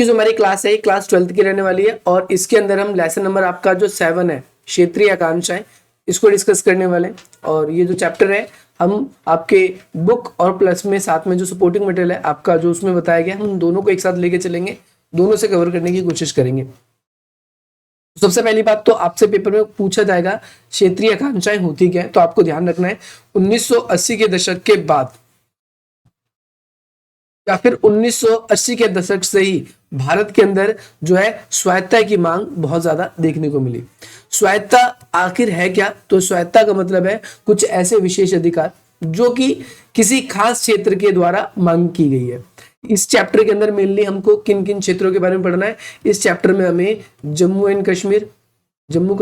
की जो हमारी क्लास है क्लास 12th की रहने वाली है और इसके अंदर हम लेसन नंबर आपका जो 7 है क्षेत्रीय आकांक्षाएं इसको डिस्कस करने वाले हैं। और ये जो चैप्टर है हम आपके बुक और प्लस में साथ में जो सपोर्टिंग मटेरियल है आपका जो उसमें बताया गया हम दोनों को एक साथ लेके चलेंगे, दोनों से कवर करने की कोशिश करेंगे। सबसे पहली बात तो आपसे पेपर में पूछा जाएगा क्षेत्रीय आकांक्षाएं होती क्या है, तो आपको ध्यान रखना है 1980 के दशक के बाद या फिर 1980 के दशक से ही भारत के अंदर जो है स्वायत्तता की मांग बहुत ज्यादा देखने को मिली। स्वायत्तता आखिर है क्या, तो स्वायत्तता का मतलब है कुछ ऐसे विशेष अधिकार जो कि किसी खास क्षेत्र के द्वारा मांग की गई है। इस चैप्टर के अंदर मेनली हमको किन किन क्षेत्रों के बारे में पढ़ना है, इस चैप्टर में हमें जम्मू एंड कश्मीर, जम्मू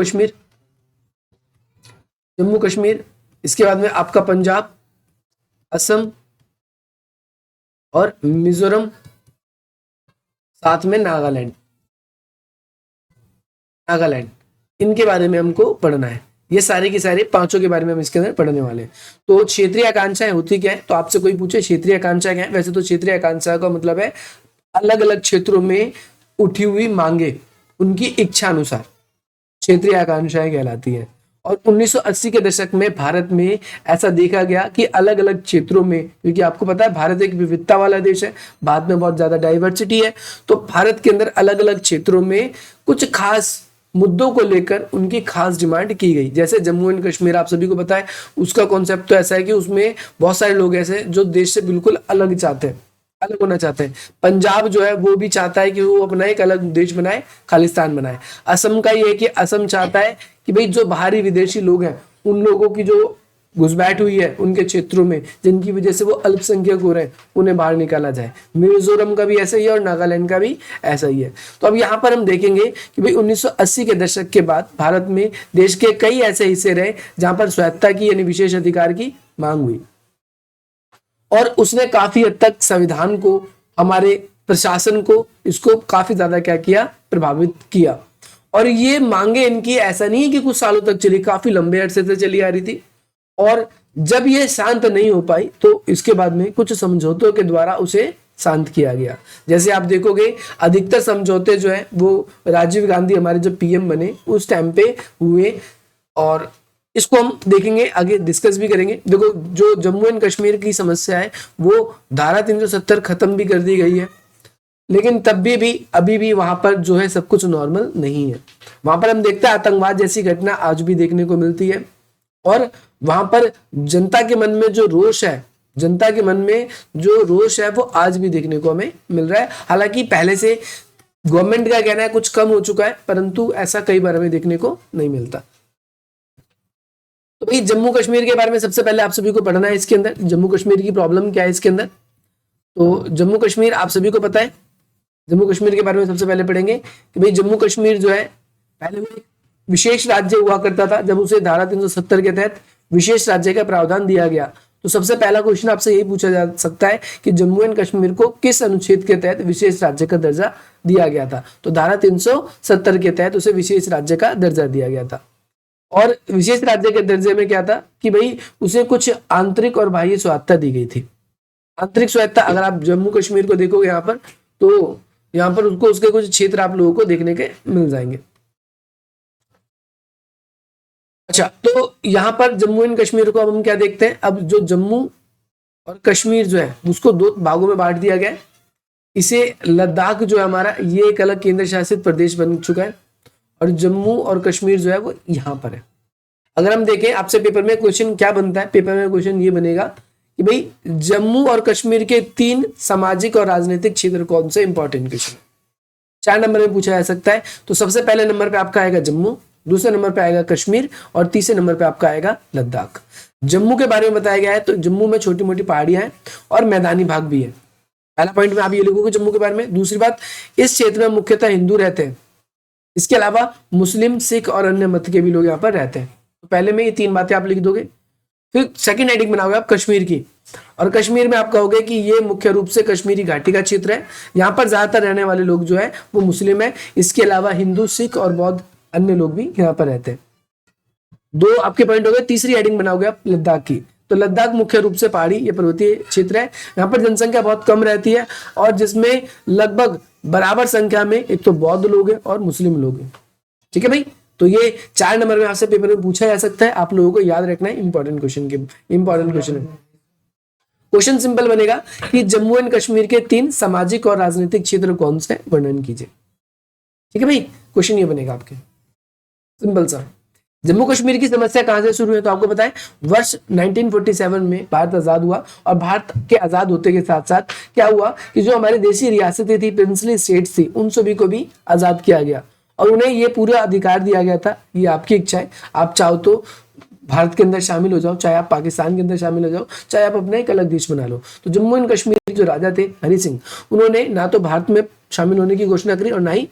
कश्मीर, इसके बाद में आपका पंजाब, असम और मिजोरम, साथ में नागालैंड, इनके बारे में हमको पढ़ना है। ये सारे के सारे पांचों के बारे में हम इसके अंदर पढ़ने वाले हैं। तो क्षेत्रीय आकांक्षाएं होती क्या है, तो आपसे कोई पूछे क्षेत्रीय आकांक्षा क्या है, वैसे तो क्षेत्रीय आकांक्षा का मतलब है अलग अलग क्षेत्रों में उठी हुई मांगे उनकी इच्छा अनुसार क्षेत्रीय आकांक्षाएं कहलाती है। और 1980 के दशक में भारत में ऐसा देखा गया कि अलग अलग क्षेत्रों में, क्योंकि आपको पता है भारत एक विविधता वाला देश है, भारत में बहुत ज्यादा डाइवर्सिटी है, तो भारत के अंदर अलग अलग क्षेत्रों में कुछ खास मुद्दों को लेकर उनकी खास डिमांड की गई। जैसे जम्मू एंड कश्मीर आप सभी को पता है, उसका कॉन्सेप्ट तो ऐसा है कि उसमें बहुत सारे लोग ऐसे जो देश से बिल्कुल अलग चाहते हैं, अलग होना चाहते हैं। पंजाब जो है वो भी चाहता है कि वो अपना एक अलग देश बनाए, खालिस्तान बनाए। असम का ये है कि असम चाहता है कि भाई जो बाहरी विदेशी लोग हैं उन लोगों की जो घुसपैठ हुई है उनके क्षेत्रों में, जिनकी वजह से वो अल्पसंख्यक हो रहे हैं, उन्हें बाहर निकाला जाए। मिजोरम का भी ऐसा ही है और नागालैंड का भी ऐसा ही है। तो अब यहाँ पर हम देखेंगे कि भाई 1980 के दशक के बाद भारत में देश के कई ऐसे हिस्से रहे जहां पर स्वायत्तता की यानी विशेष अधिकार की मांग हुई और उसने काफी हद तक संविधान को, हमारे प्रशासन को, इसको काफी ज्यादा क्या किया, प्रभावित किया। और ये मांगे इनकी ऐसा नहीं है कि कुछ सालों तक चली, काफी लंबे अरसे से चली आ रही थी। और जब ये शांत नहीं हो पाई तो इसके बाद में कुछ समझौतों के द्वारा उसे शांत किया गया। जैसे आप देखोगे अधिकतर समझौते जो है वो राजीव गांधी हमारे जब पीएम बने उस टाइम पे हुए और इसको हम देखेंगे, आगे डिस्कस भी करेंगे। देखो जो जम्मू एंड कश्मीर की समस्या है वो धारा 370 खत्म भी कर दी गई है, लेकिन तब भी अभी भी वहां पर जो है सब कुछ नॉर्मल नहीं है। वहां पर हम देखते हैं आतंकवाद जैसी घटना आज भी देखने को मिलती है और वहां पर जनता के मन में जो रोष है, जनता के मन में जो रोष है वो आज भी देखने को हमें मिल रहा है। हालांकि पहले से गवर्नमेंट का कहना है कुछ कम हो चुका है, परंतु ऐसा कई बार हमें देखने को नहीं मिलता। तो भाई जम्मू कश्मीर के बारे में सबसे पहले आप सभी को पढ़ना है। इसके अंदर जम्मू कश्मीर की प्रॉब्लम क्या है इसके अंदर, तो जम्मू कश्मीर आप सभी को पता है। जम्मू कश्मीर के बारे में सबसे पहले पढ़ेंगे कि भाई जम्मू कश्मीर जो है पहले में विशेष राज्य हुआ करता था, जब उसे धारा 370 के तहत विशेष राज्य का प्रावधान दिया गया। तो सबसे पहला क्वेश्चन आपसे यही पूछा जा सकता है कि जम्मू एंड कश्मीर को किस अनुच्छेद के तहत विशेष राज्य का दर्जा दिया गया था, तो धारा 370 के तहत उसे विशेष राज्य का दर्जा दिया गया था। और विशेष राज्य के दर्जे में क्या था कि भाई उसे कुछ आंतरिक और बाह्य स्वायत्तता दी गई थी। आंतरिक स्वायत्तता अगर आप जम्मू कश्मीर को देखोगे यहाँ पर, तो यहाँ पर उसको उसके कुछ क्षेत्र आप लोगों को देखने के मिल जाएंगे। अच्छा, तो यहाँ पर जम्मू एंड कश्मीर को अब हम क्या देखते हैं, अब जो जम्मू और कश्मीर जो है उसको दो भागों में बांट दिया गया है। इसे लद्दाख जो है हमारा ये एक अलग केंद्र शासित प्रदेश बन चुका है और जम्मू और कश्मीर जो है वो यहाँ पर है। अगर हम देखें आपसे पेपर में क्वेश्चन क्या बनता है, पेपर में क्वेश्चन ये बनेगा कि भाई जम्मू और कश्मीर के 3 सामाजिक और राजनीतिक क्षेत्र कौन से, इंपॉर्टेंट क्वेश्चन 4 नंबर में पूछा जा सकता है। तो सबसे पहले नंबर पे आपका आएगा जम्मू, दूसरे नंबर पे आएगा कश्मीर और तीसरे नंबर पे आपका आएगा लद्दाख। जम्मू के बारे में बताया गया है तो जम्मू में छोटी मोटी पहाड़ियां हैं और मैदानी भाग भी है। पहला पॉइंट में आप ये लिखोगे जम्मू के बारे में। दूसरी बात, इस क्षेत्र में मुख्यतः हिंदू रहते हैं, इसके अलावा मुस्लिम, सिख और अन्य मत के भी लोग यहाँ पर रहते हैं। तो पहले में ये 3 बातें आप लिख दोगे। फिर सेकंड हेडिंग बनाओगे आप कश्मीर की, और कश्मीर में आप कहोगे कि ये मुख्य रूप से कश्मीरी घाटी का क्षेत्र है, यहाँ पर ज्यादातर रहने वाले लोग जो है वो मुस्लिम है, इसके अलावा हिंदू, सिख और बौद्ध अन्य लोग भी यहाँ पर रहते हैं। 2 आपके पॉइंट हो गए। तीसरी हेडिंग बनाओगे आप लद्दाख की। तो लद्दाख मुख्य रूप से पहाड़ी या पर्वतीय क्षेत्र है। यहाँ पर जनसंख्या बहुत कम रहती है और जिसमें लगभग बराबर संख्या में एक तो बौद्ध लोग हैं और मुस्लिम लोग हैं। ठीक है भाई, तो ये 4 नंबर में आपसे पेपर में पूछा जा सकता है, आप लोगों को याद रखना है, इंपॉर्टेंट क्वेश्चन है। क्वेश्चन सिंपल बनेगा कि जम्मू एंड कश्मीर के 3 सामाजिक और राजनीतिक क्षेत्र कौन से, वर्णन कीजिए। ठीक है भाई, क्वेश्चन ये बनेगा आपके, सिंपल सा। जम्मू कश्मीर की समस्या कहां से शुरू है, तो आपको पता है वर्ष 1947 में भारत आजाद हुआ और भारत के आजाद होते के साथ साथ क्या हुआ कि जो हमारी देशी रियासतें थी, प्रिंसली स्टेट्स थी, उन सभी को भी आजाद किया गया और उन्हें ये पूरा अधिकार दिया गया था, ये आपकी इच्छा है, आप चाहो तो भारत के अंदर शामिल हो जाओ, चाहे आप पाकिस्तान के अंदर शामिल हो जाओ, चाहे आप अपना एक अलग देश बना लो। तो जम्मू एंड कश्मीर के जो राजा थे हरि सिंह, उन्होंने ना तो भारत में शामिल होने की घोषणा करी और ना ही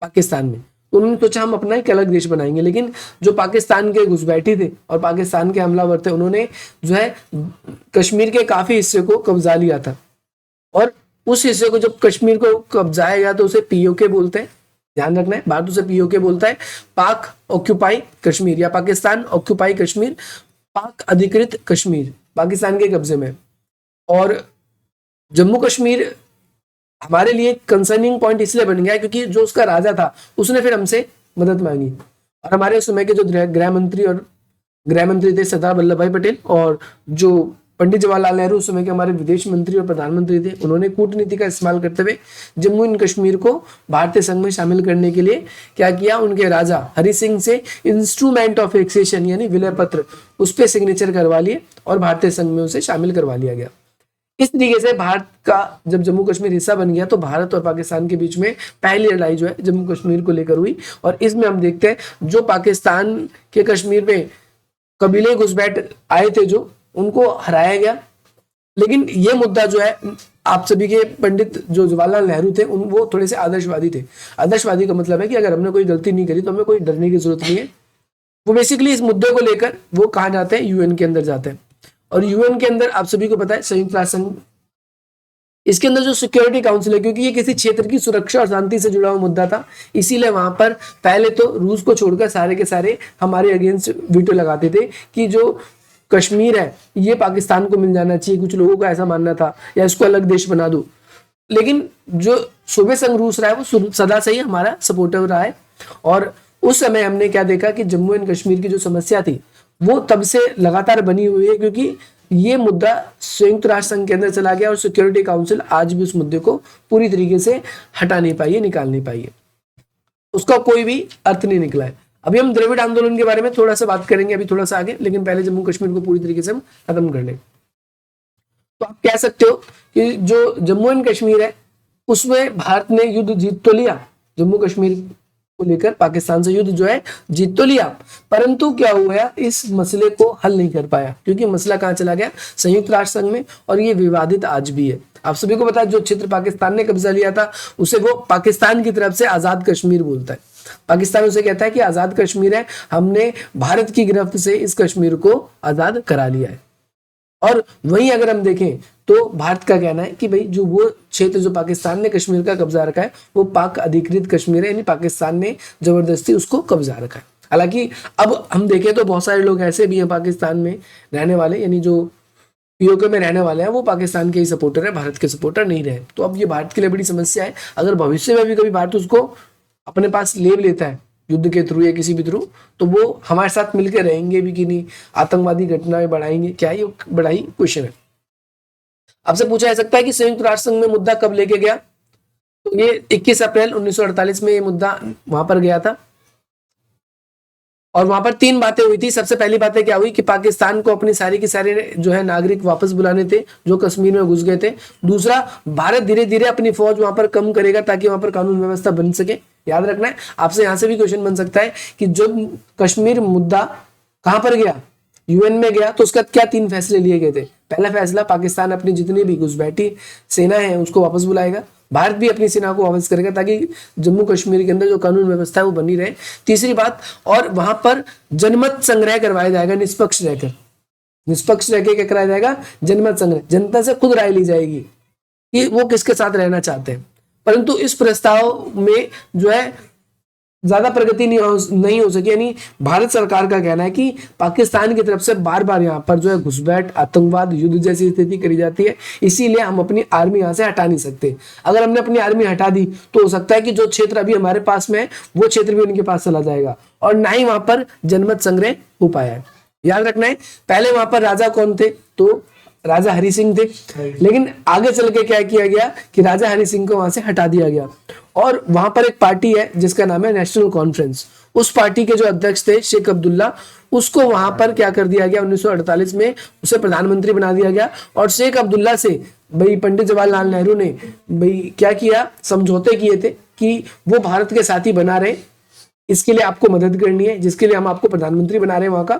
पाकिस्तान में। उन्होंने सोचा हम अपना एक अलग देश बनाएंगे, लेकिन जो पाकिस्तान के घुसपैठी थे और पाकिस्तान के हमलावर थे, उन्होंने जो है कश्मीर के काफी हिस्से को कब्जा लिया था और उस हिस्से को जब कश्मीर को कब्जाया गया तो उसे पीओके बोलते हैं, ध्यान रखना है, भारत उसे पीओके बोलता है, पाक ऑक्यूपाई कश्मीर या पाकिस्तान ऑक्यूपाई कश्मीर, पाक अधिकृत कश्मीर, पाकिस्तान के कब्जे में। और जम्मू कश्मीर हमारे लिए कंसर्निंग पॉइंट इसलिए बन गया क्योंकि जो उसका राजा था उसने फिर हमसे मदद मांगी और हमारे उस समय के जो गृह मंत्री थे सरदार वल्लभ भाई पटेल और जो पंडित जवाहरलाल नेहरू उस समय के हमारे विदेश मंत्री और प्रधानमंत्री थे, उन्होंने कूटनीति का इस्तेमाल करते हुए जम्मू एंड कश्मीर को भारतीय संघ में शामिल करने के लिए क्या किया, उनके राजा हरि सिंह से इंस्ट्रूमेंट ऑफ एक्सेशन यानी विलय पत्र उस पर सिग्नेचर करवा लिए और भारतीय संघ में उसे शामिल करवा लिया गया। इस तरीके से भारत का जब जम्मू कश्मीर हिस्सा बन गया तो भारत और पाकिस्तान के बीच में पहली लड़ाई जो है जम्मू कश्मीर को लेकर हुई और इसमें हम देखते हैं जो पाकिस्तान के कश्मीर में कबीले घुसपैठ आए थे जो उनको हराया गया। लेकिन ये मुद्दा जो है आप सभी के पंडित जो जवाहरलाल नेहरू थे वो थोड़े से आदर्शवादी थे। आदर्शवादी का मतलब है कि अगर हमने कोई गलती नहीं करी तो हमें कोई डरने की जरूरत नहीं है। वो बेसिकली इस मुद्दे को लेकर वो कहाँ जाते हैं, यूएन के अंदर जाते हैं और यूएन के अंदर आप सभी को पता है संयुक्त राष्ट्र संघ, इसके अंदर जो सिक्योरिटी काउंसिल है, क्योंकि ये किसी क्षेत्र की सुरक्षा और शांति से जुड़ा हुआ मुद्दा था, इसीलिए वहां पर पहले तो रूस को छोड़कर सारे के सारे हमारे अगेंस्ट वीटो लगाते थे कि जो कश्मीर है ये पाकिस्तान को मिल जाना चाहिए। कुछ लोगों का ऐसा मानना था या इसको अलग देश बना दो, लेकिन जो सोवियत संघ रूस रहा है वो सदा से ही हमारा सपोर्टर रहा है। और उस समय हमने क्या देखा कि जम्मू एंड कश्मीर की जो समस्या थी वो तब से लगातार बनी हुई है, क्योंकि ये मुद्दा संयुक्त राष्ट्र संघ के अंदर चला गया और सिक्योरिटी काउंसिल आज भी उस मुद्दे को पूरी तरीके से हटा नहीं पाई है, निकाल नहीं पाई है, उसका कोई भी अर्थ नहीं निकला है। अभी हम द्रविड़ आंदोलन के बारे में थोड़ा सा बात करेंगे अभी थोड़ा सा आगे, लेकिन पहले जम्मू कश्मीर को पूरी तरीके से हम खत्म कर लें। तो आप कह सकते हो कि जो जम्मू एंड कश्मीर है उसमें भारत ने युद्ध जीत तो लिया, जम्मू कश्मीर को लेकर पाकिस्तान से युद्ध जो है जीत तो लिया, परंतु क्या हुआ, इस मसले को हल नहीं कर पाया, क्योंकि मसला कहां चला गया, संयुक्त राष्ट्र संघ में, और ये विवादित आज भी है। आप सभी को पता है जो क्षेत्र पाकिस्तान ने कब्जा लिया था उसे वो पाकिस्तान की तरफ से आजाद कश्मीर बोलता है। पाकिस्तान उसे कहता है कि आजाद कश्मीर है, हमने भारत की गिरफ्त से इस कश्मीर को आजाद करा लिया है। और वहीं अगर हम देखें तो भारत का कहना है कि भाई जो वो क्षेत्र जो पाकिस्तान ने कश्मीर का कब्जा रखा है वो पाक अधिकृत कश्मीर है, यानी पाकिस्तान ने जबरदस्ती उसको कब्जा रखा है। हालांकि अब हम देखें तो बहुत सारे लोग ऐसे भी हैं पाकिस्तान में रहने वाले, यानी जो पीओके में रहने वाले हैं वो पाकिस्तान के ही सपोर्टर है, भारत के सपोर्टर नहीं रहे। तो अब ये भारत के लिए बड़ी समस्या है। अगर भविष्य में भी कभी भारत उसको अपने पास ले लेता है युद्ध के थ्रू या किसी भी थ्रू, तो वो हमारे साथ मिलकर रहेंगे भी कि नहीं, आतंकवादी घटनाएं बढ़ाएंगे क्या, ये बड़ा ही क्वेश्चन है। आपसे पूछा जा सकता है कि संयुक्त राष्ट्र संघ में मुद्दा कब लेके गया, तो ये 21 अप्रैल 1948 में ये मुद्दा वहां पर गया था और वहां पर 3 बातें हुई थी। सबसे पहली बातें क्या हुई कि पाकिस्तान को अपनी सारी की सारे जो है नागरिक वापस बुलाने थे जो कश्मीर में घुस गए थे। दूसरा, भारत धीरे धीरे अपनी फौज वहां पर कम करेगा ताकि वहां पर कानून व्यवस्था बन सके। याद रखना है, आपसे यहां से भी क्वेश्चन बन सकता है कि जब कश्मीर मुद्दा कहां पर गया, यूएन में गया, तो उसका क्या 3 फैसले लिए गए थे। पहला फैसला, पाकिस्तान अपनी जितनी भी घुसपैठी सेना है उसको वापस बुलाएगा, भारत भी अपनी सेना को वापस करेगा ताकि जम्मू कश्मीर के अंदर जो कानून व्यवस्था है वो बनी रहे। तीसरी बात, और वहां पर जनमत संग्रह करवाया जाएगा निष्पक्ष रहकर। निष्पक्ष रहकर क्या कराया जाएगा, जनमत संग्रह, जनता से खुद राय ली जाएगी कि वो किसके साथ रहना चाहते हैं। परंतु इस प्रस्ताव में जो है ज्यादा प्रगति नहीं हो सकी। यानी भारत सरकार का कहना है कि पाकिस्तान की तरफ से बार बार यहाँ पर जो है घुसपैठ, आतंकवाद, युद्ध जैसी स्थिति करी जाती है, इसीलिए हम अपनी आर्मी यहाँ से हटा नहीं सकते। अगर हमने अपनी आर्मी हटा दी तो हो सकता है कि जो क्षेत्र अभी हमारे पास में है वो क्षेत्र भी उनके पास चला जाएगा, और ना ही वहां पर जनमत संग्रह हो पाया है। याद रखना है, पहले वहां पर राजा कौन थे, तो राजा हरि सिंह थे, लेकिन आगे चल के क्या किया गया कि राजा हरि सिंह को वहां से हटा दिया गया, और वहां पर एक पार्टी है जिसका नाम है नेशनल कॉन्फ्रेंस। उस पार्टी के जो अध्यक्ष थे शेख अब्दुल्ला, उसको वहां पर क्या कर दिया गया, 1948 में उसे प्रधानमंत्री बना दिया गया। और शेख अब्दुल्ला से भाई पंडित जवाहरलाल नेहरू ने भाई क्या किया, समझौते किए थे कि वो भारत के साथी बना रहे, इसके लिए आपको मदद करनी है, जिसके लिए हम आपको प्रधानमंत्री बना रहे हैं वहां का,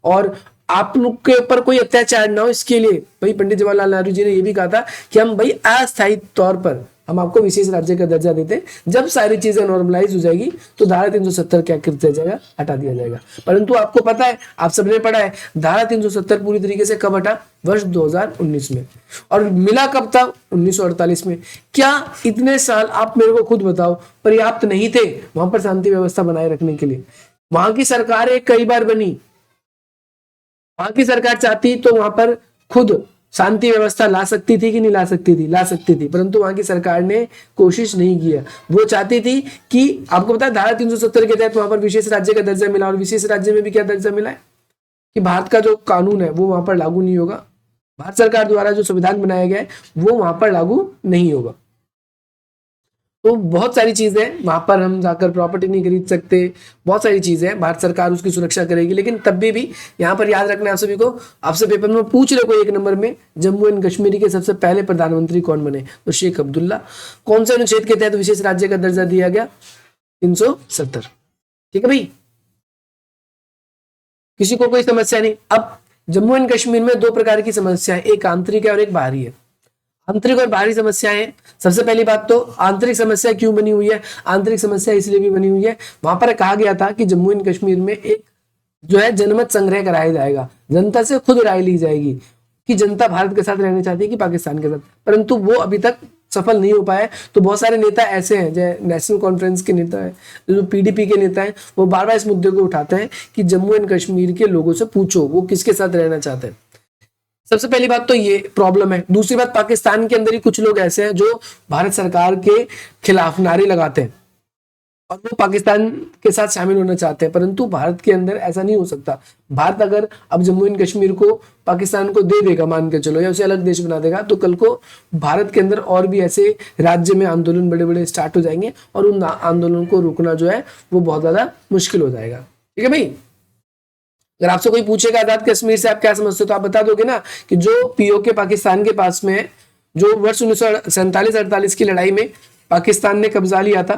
और आप लोग के ऊपर कोई अत्याचार ना हो, इसके लिए भाई पंडित जवाहरलाल नेहरू जी ने यह भी कहा था कि हम भाई अस्थायी तौर पर हम आपको विशेष राज्य का दर्जा देते हैं। जब सारी चीजें नॉर्मलाइज हो जाएगी तो धारा 370 क्या कर दिया जाएगा, हटा दिया जाएगा। परंतु आपको पता है, आप सबने पढ़ा है, धारा 370 पूरी तरीके से कब हटा, वर्ष 2019 में। और मिला कब था, 1948 में। क्या इतने साल, आप मेरे को खुद बताओ, पर्याप्त नहीं थे वहां पर शांति व्यवस्था बनाए रखने के लिए? वहां की सरकारें कई बार बनी, वहां की सरकार चाहती तो वहां पर खुद शांति व्यवस्था ला सकती थी कि नहीं ला सकती थी, ला सकती थी, परंतु वहां की सरकार ने कोशिश नहीं किया। वो चाहती थी कि, आपको पता है धारा 370 के तहत वहां पर विशेष राज्य का दर्जा मिला, और विशेष राज्य में भी क्या दर्जा मिला है कि भारत का जो कानून है वो वहां पर लागू नहीं होगा, भारत सरकार द्वारा जो संविधान बनाया गया है वो वहां पर लागू नहीं होगा। तो बहुत सारी चीजें वहां पर, हम जाकर प्रॉपर्टी नहीं खरीद सकते, बहुत सारी चीजें भारत सरकार उसकी सुरक्षा करेगी। लेकिन तब भी यहाँ पर याद रखना है आप सभी को, आपसे पेपर में पूछ रहे कोई एक नंबर में, जम्मू एंड कश्मीर के सबसे पहले प्रधानमंत्री कौन बने, तो शेख अब्दुल्ला। कौन से अनुच्छेद के तहत विशेष राज्य का दर्जा दिया गया, 370। ठीक है भाई, किसी को कोई समस्या नहीं। अब जम्मू एंड कश्मीर में दो प्रकार की समस्या है, एक आंतरिक है और एक बाहरी है। आंतरिक और बाहरी समस्याएं, सबसे पहली बात तो आंतरिक समस्या क्यों बनी हुई है, आंतरिक समस्या इसलिए भी बनी हुई है, वहां पर कहा गया था कि जम्मू एंड कश्मीर में एक जो है जनमत संग्रह कराया जाएगा, जनता से खुद राय ली जाएगी कि जनता भारत के साथ रहना चाहती है कि पाकिस्तान के साथ, परंतु वो अभी तक सफल नहीं हो पाए। तो बहुत सारे नेता ऐसे हैं, जो नेशनल कॉन्फ्रेंस के नेता है, जो पीडीपी के नेता हैं, वो बार बार इस मुद्दे को उठाते हैं कि जम्मू एंड कश्मीर के लोगों से पूछो वो किसके साथ रहना चाहते हैं। सबसे पहली बात तो ये प्रॉब्लम है। दूसरी बात, पाकिस्तान के अंदर ही कुछ लोग ऐसे हैं जो भारत सरकार के खिलाफ नारे लगाते हैं और वो पाकिस्तान के साथ शामिल होना चाहते हैं, परंतु भारत के अंदर ऐसा नहीं हो सकता। भारत अगर अब जम्मू एंड कश्मीर को पाकिस्तान को दे देगा, मान के चलो, या उसे अलग देश बना देगा, तो कल को भारत के अंदर और भी ऐसे राज्य में आंदोलन बड़े बड़े स्टार्ट हो जाएंगे और उन आंदोलनों को रोकना जो है वो बहुत ज्यादा मुश्किल हो जाएगा। ठीक है भाई, अगर आपसे कोई पूछेगा आजाद कश्मीर से आप क्या समझते हो, तो आप बता दोगे ना कि जो पीओके पाकिस्तान के पास में है, जो वर्ष 1947-48 की लड़ाई में पाकिस्तान ने कब्जा लिया था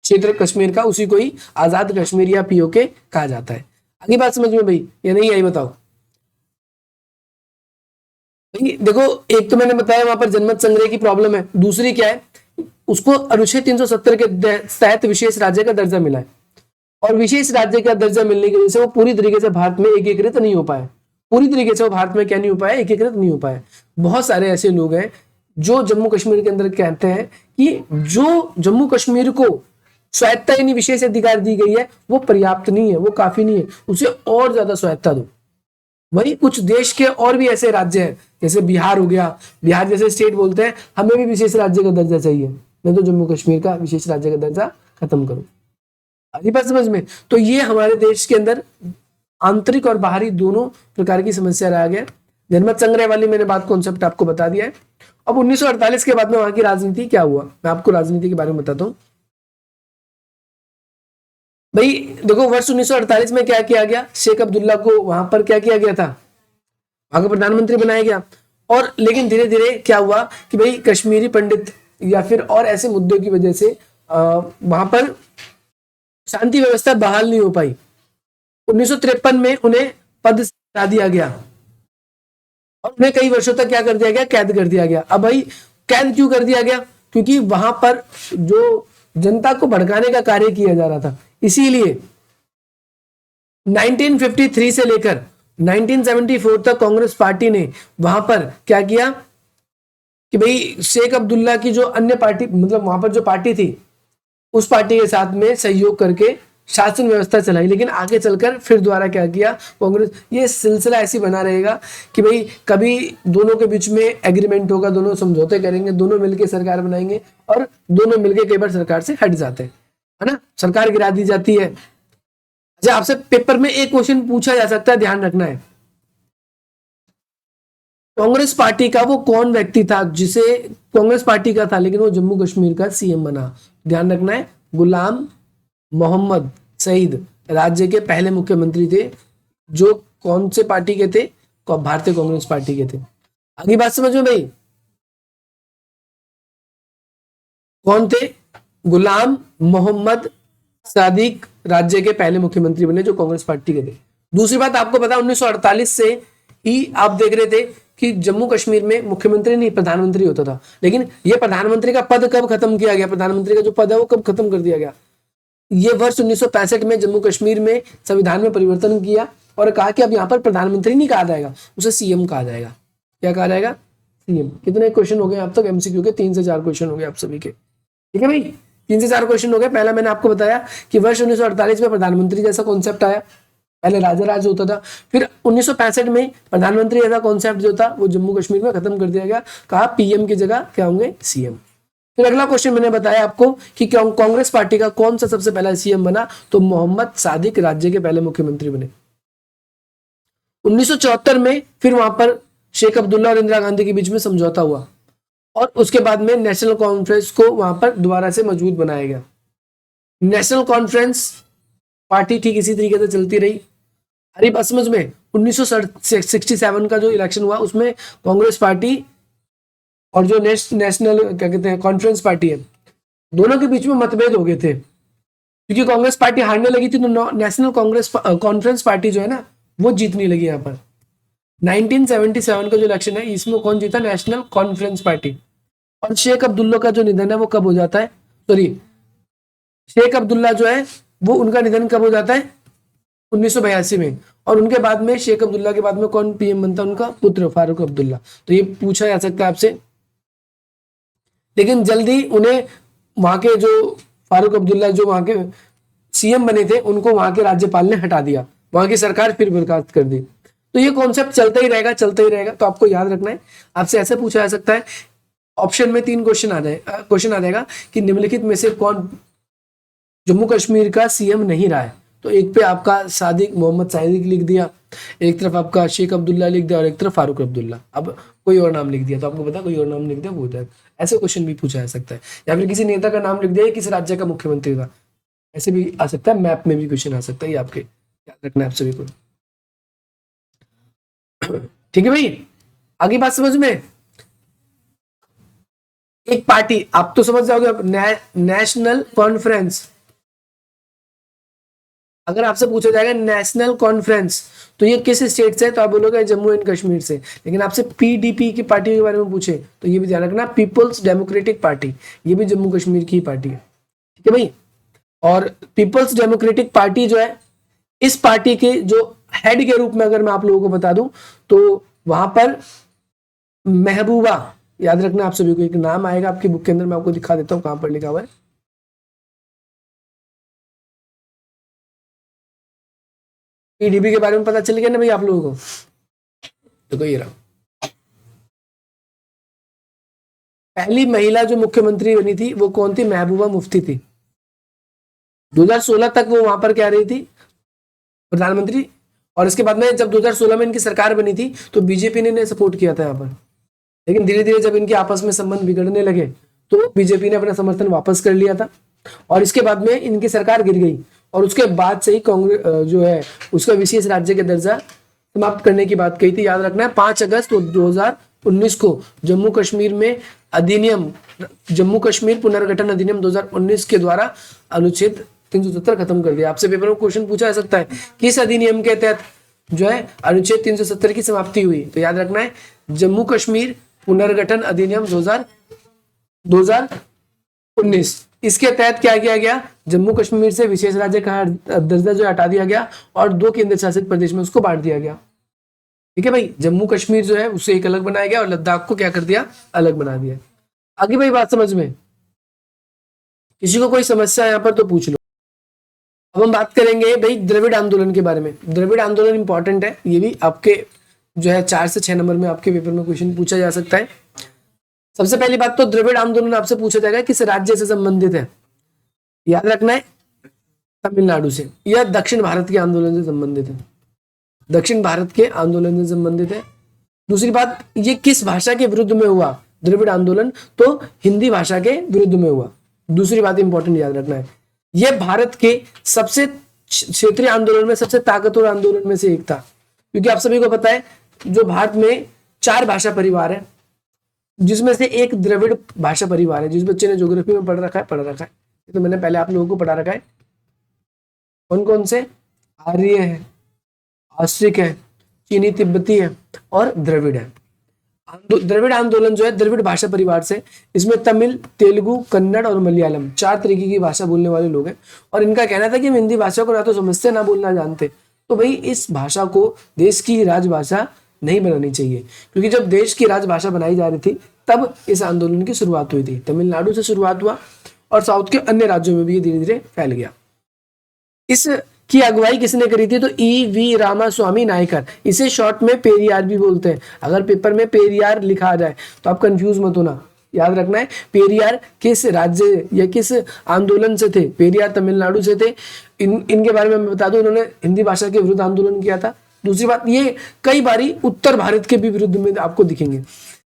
क्षेत्र कश्मीर का, उसी को ही आजाद कश्मीर या पीओके कहा जाता है। आगे बात समझ में भाई या नहीं आई, बताओ भाई। देखो, एक तो मैंने बताया वहां पर जनमत संग्रह की प्रॉब्लम है, दूसरी क्या है, उसको अनुच्छेद 370 के तहत विशेष राज्य का दर्जा मिला है, और विशेष राज्य का दर्जा मिलने की वजह से वो पूरी तरीके से भारत में एकीकृत नहीं हो पाए। पूरी तरीके से वो भारत में क्या नहीं हो पाए, एकीकृत नहीं हो पाए। बहुत सारे ऐसे लोग हैं जो जम्मू कश्मीर के अंदर कहते हैं कि जो जम्मू कश्मीर को स्वायत्ता यानी विशेष अधिकार दी गई है वो पर्याप्त नहीं है, वो काफी नहीं है, उसे और ज्यादा स्वायत्ता दो। वही कुछ देश के और भी ऐसे राज्य हैं, जैसे बिहार हो गया, बिहार जैसे स्टेट बोलते हैं हमें भी विशेष राज्य का दर्जा चाहिए, नहीं तो जम्मू कश्मीर का विशेष राज्य का दर्जा खत्म करो। आधी बात समझ में? तो ये हमारे देश के अंदर आंतरिक और बाहरी दोनों प्रकार की समस्या रहा गया। जनमत संग्रह वाली मैंने बात कॉन्सेप्ट आपको बता दिया है। अब 1948 के बाद में वहां की राजनीति क्या हुआ, मैं आपको राजनीति के बारे में बताता हूं भाई। देखो, वर्ष 1948 में क्या किया गया, शेख अब्दुल्ला को वहां पर क्या किया गया था, वहां का प्रधानमंत्री बनाया गया। और लेकिन धीरे धीरे क्या हुआ कि भाई कश्मीरी पंडित या फिर और ऐसे मुद्दों की वजह से वहां पर शांति व्यवस्था बहाल नहीं हो पाई। 1953 में उन्हें पद से हटा दिया गया और उन्हें कई वर्षों तक क्या कर दिया गया, कैद कर दिया गया। अब भाई कैद क्यों कर दिया गया, क्योंकि वहां पर जो जनता को भड़काने का कार्य किया जा रहा था, इसीलिए 1953 से लेकर 1974 तक कांग्रेस पार्टी ने वहां पर क्या किया कि भाई शेख अब्दुल्ला की जो अन्य पार्टी, मतलब वहां पर जो पार्टी थी उस पार्टी के साथ में सहयोग करके शासन व्यवस्था चलाई, लेकिन आगे चलकर फिर दोबारा क्या किया कांग्रेस। ये सिलसिला ऐसी बना रहेगा कि भाई कभी दोनों के बीच में एग्रीमेंट होगा, दोनों समझौते करेंगे, दोनों मिलकर सरकार बनाएंगे और दोनों मिलकर कई बार सरकार से हट जाते हैं, है ना, सरकार गिरा दी जाती है। अच्छा, आपसे पेपर में एक क्वेश्चन पूछा जा सकता है, ध्यान रखना है, कांग्रेस पार्टी का वो कौन व्यक्ति था जिसे, कांग्रेस पार्टी का था लेकिन वो जम्मू कश्मीर का सीएम बना, ध्यान रखना है, गुलाम मोहम्मद सईद राज्य के पहले मुख्यमंत्री थे, जो कौन से पार्टी के थे, भारतीय कांग्रेस पार्टी के थे। आगे बात समझ में भाई, कौन थे, गुलाम मोहम्मद सादिक राज्य के पहले मुख्यमंत्री बने जो कांग्रेस पार्टी के थे। दूसरी बात आपको पता 1948 से ही आप देख रहे थे कि जम्मू कश्मीर में मुख्यमंत्री नहीं प्रधानमंत्री होता था, लेकिन यह प्रधानमंत्री का पद कब खत्म किया गया, प्रधानमंत्री का जो पद है वो कब खत्म कर दिया गया, ये वर्ष 1965 में जम्मू कश्मीर में संविधान में परिवर्तन किया और कहा कि अब यहाँ पर प्रधानमंत्री नहीं कहा जाएगा, उसे सीएम कहा जाएगा। क्या कहा जाएगा, सीएम। कितने क्वेश्चन हो गए अब तक एमसीक्यू के, 3 से 4 क्वेश्चन हो गए आप सभी के, ठीक है भाई, 3 से 4 क्वेश्चन हो गए। पहला मैंने आपको बताया कि वर्ष 1948 में प्रधानमंत्री जैसा कॉन्सेप्ट आया, पहले राजा राज होता था, फिर 1965 में प्रधानमंत्री जैसा कॉन्सेप्ट जो था वो जम्मू कश्मीर में खत्म कर दिया गया, कहा पीएम की जगह क्या होंगे, सीएम। फिर अगला क्वेश्चन मैंने बताया आपको कि कांग्रेस पार्टी का कौन सा सबसे पहला सीएम बना, तो मोहम्मद सादिक राज्य के पहले मुख्यमंत्री बने। 1974 में फिर वहां पर शेख अब्दुल्ला और इंदिरा गांधी के बीच में समझौता हुआ और उसके बाद में नेशनल कॉन्फ्रेंस को वहां पर दोबारा से मजबूत बनाया गया। नेशनल कॉन्फ्रेंस पार्टी ठीक इसी तरीके से चलती रही। हरी बात समझ में, 1967 का जो इलेक्शन हुआ उसमें कांग्रेस पार्टी और जो नेशनल क्या कहते हैं कॉन्फ्रेंस पार्टी है, दोनों के बीच में मतभेद हो गए थे, क्योंकि कांग्रेस पार्टी हारने लगी थी तो नेशनल कांग्रेस कॉन्फ्रेंस पार्टी जो है ना वो जीतने लगी। यहाँ पर 1977 का जो इलेक्शन है इसमें कौन जीता, नेशनल कॉन्फ्रेंस पार्टी। और शेख अब्दुल्ला का जो निधन है वो कब हो जाता है, सॉरी शेख अब्दुल्ला जो है वो उनका निधन कब हो जाता है, 1982 में। और उनके बाद में शेख अब्दुल्ला के बाद में कौन पीएम बनता है, उनका पुत्र फारूक अब्दुल्ला। तो ये पूछा जा सकता है आपसे, लेकिन जल्दी उन्हें वहां के जो फारूक अब्दुल्ला जो वहां के सीएम बने थे उनको वहां के राज्यपाल ने हटा दिया, वहां की सरकार फिर बर्खास्त कर दी। तो ये कॉन्सेप्ट चलता ही रहेगा, चलता ही रहेगा। तो आपको याद रखना है, आपसे ऐसे पूछा जा सकता है, ऑप्शन में 3 क्वेश्चन आ जाएगा कि निम्नलिखित में से कौन जम्मू कश्मीर का सीएम नहीं रहा है। तो एक पे आपका सादिक मोहम्मद सादिक लिख दिया, एक तरफ आपका शेख अब्दुल्ला लिख दिया और एक तरफ फारूक अब्दुल्ला। अब कोई और नाम लिख दिया तो आपको पता कोई और नाम लिख दिया वो होता है। ऐसे क्वेश्चन भी पूछा जा सकता है, या फिर किसी नेता का नाम लिख दिया किस राज्य का मुख्यमंत्री था, ऐसे भी आ सकता है। मैप में भी क्वेश्चन आ सकता है, ये आपके याद रखना है आप सभी को, ठीक है भाई। आगे बात समझ में, एक पार्टी आप तो समझ जाओगे अब, नेशनल कॉन्फ्रेंस। अगर आपसे पूछा जाएगा नेशनल कॉन्फ्रेंस तो ये किस स्टेट से है, तो आप बोलोगे जम्मू एंड कश्मीर से। लेकिन आपसे पीडीपी की पार्टी के बारे में पूछे तो ये भी ध्यान रखना, पीपल्स डेमोक्रेटिक पार्टी, ये भी जम्मू कश्मीर की पार्टी है, ठीक है भाई। और पीपल्स डेमोक्रेटिक पार्टी जो है, इस पार्टी के जो हेड के रूप में अगर मैं आप लोगों को बता दूं तो वहां पर महबूबा, याद रखना आप सभी को, एक नाम आएगा आपकी बुक के अंदर, मैं आपको दिखा देता हूं कहां पर लिखा हुआ है। पीडीपी के बारे में पता चल गया ना भाई आप लोगों को, देखो ये रहा, पहली महिला जो मुख्यमंत्री बनी थी वो कौन थी, महबूबा मुफ्ती थी। 2016 तक वो वहां पर क्या रही थी, प्रधानमंत्री। और इसके बाद में जब 2016 में इनकी सरकार बनी थी तो बीजेपी ने सपोर्ट किया था यहाँ पर, लेकिन धीरे धीरे जब इनके आपस में संबंध बिगड़ने लगे तो बीजेपी ने अपना समर्थन वापस कर लिया था और इसके बाद में इनकी सरकार गिर गई। और उसके बाद से ही कांग्रेस जो है उसका विशेष राज्य का दर्जा समाप्त करने की बात कही थी। याद रखना है 5 अगस्त 2019 को जम्मू कश्मीर में अधिनियम, जम्मू कश्मीर पुनर्गठन अधिनियम 2019 के द्वारा अनुच्छेद 370 खत्म कर दिया। आपसे पेपर में क्वेश्चन पूछा जा सकता है किस अधिनियम के तहत जो है अनुच्छेद 370 की समाप्ति हुई, तो याद रखना है जम्मू कश्मीर पुनर्गठन अधिनियम 2019। इसके तहत क्या किया गया, जम्मू कश्मीर से विशेष राज्य का दर्जा जो हटा दिया गया और 2 केंद्र शासित प्रदेश में उसको बांट दिया गया, ठीक है भाई। जम्मू कश्मीर जो है उसे एक अलग बनाया गया और लद्दाख को क्या कर दिया, अलग बना दिया। आगे भाई बात समझ में, किसी को कोई समस्या यहाँ पर तो पूछ लो। अब हम बात करेंगे भाई द्रविड़ आंदोलन के बारे में। द्रविड़ आंदोलन इंपॉर्टेंट है, ये भी आपके जो है 4 से 6 नंबर में आपके पेपर में क्वेश्चन पूछा जा सकता है। सबसे पहली बात तो द्रविड़ आंदोलन आपसे पूछा जाएगा किस राज्य से संबंधित है, याद रखना है तमिलनाडु से, यह दक्षिण भारत के आंदोलन से संबंधित है, दक्षिण भारत के आंदोलन से संबंधित है। दूसरी बात, ये किस भाषा के विरुद्ध में हुआ द्रविड़ आंदोलन, तो हिंदी भाषा के विरुद्ध में हुआ। दूसरी बात इंपॉर्टेंट याद रखना है, यह भारत के सबसे क्षेत्रीय आंदोलन में सबसे ताकतवर आंदोलन में से एक था, क्योंकि आप सभी को पता है जो भारत में 4 भाषा परिवार है, जिसमें से एक द्रविड़ भाषा परिवार है। जिस बच्चे ने ज्योग्राफी में पढ़ रखा है, तो मैंने पहले आप लोगों को पढ़ा रखा है। कौन कौन से, आर्य है, आस्ट्रिक है, चीनी तिब्बती है और द्रविड़ है। द्रविड़ आंदोलन जो है द्रविड़ भाषा परिवार से, इसमें तमिल, तेलुगु, कन्नड़ और मलयालम 4 तरीके की भाषा बोलने वाले लोग हैं। और इनका कहना था कि हम हिंदी भाषा को ना तो समझते ना बोलना जानते, तो भाई इस भाषा को देश की राजभाषा नहीं बनानी चाहिए, क्योंकि जब देश की राजभाषा बनाई जा रही थी तब इस आंदोलन की शुरुआत हुई थी। तमिलनाडु से शुरुआत हुआ और साउथ के अन्य राज्यों में भी ये धीरे धीरे फैल गया। इसकी अगुवाई किसने करी थी, तो वी रामास्वामी नायकर, इसे शॉर्ट में पेरियार भी बोलते हैं। अगर पेपर में पेरियार लिखा आ जाए तो आप कंफ्यूज मत होना, याद रखना है पेरियार किस राज्य या किस आंदोलन से थे। पेरियार तमिलनाडु से थे। इनके बारे में मैं बता दूं, इन्होंने हिंदी भाषा के विरुद्ध आंदोलन किया था। दूसरी बात, ये कई बारी उत्तर भारत के भी विरुद्ध में आपको दिखेंगे।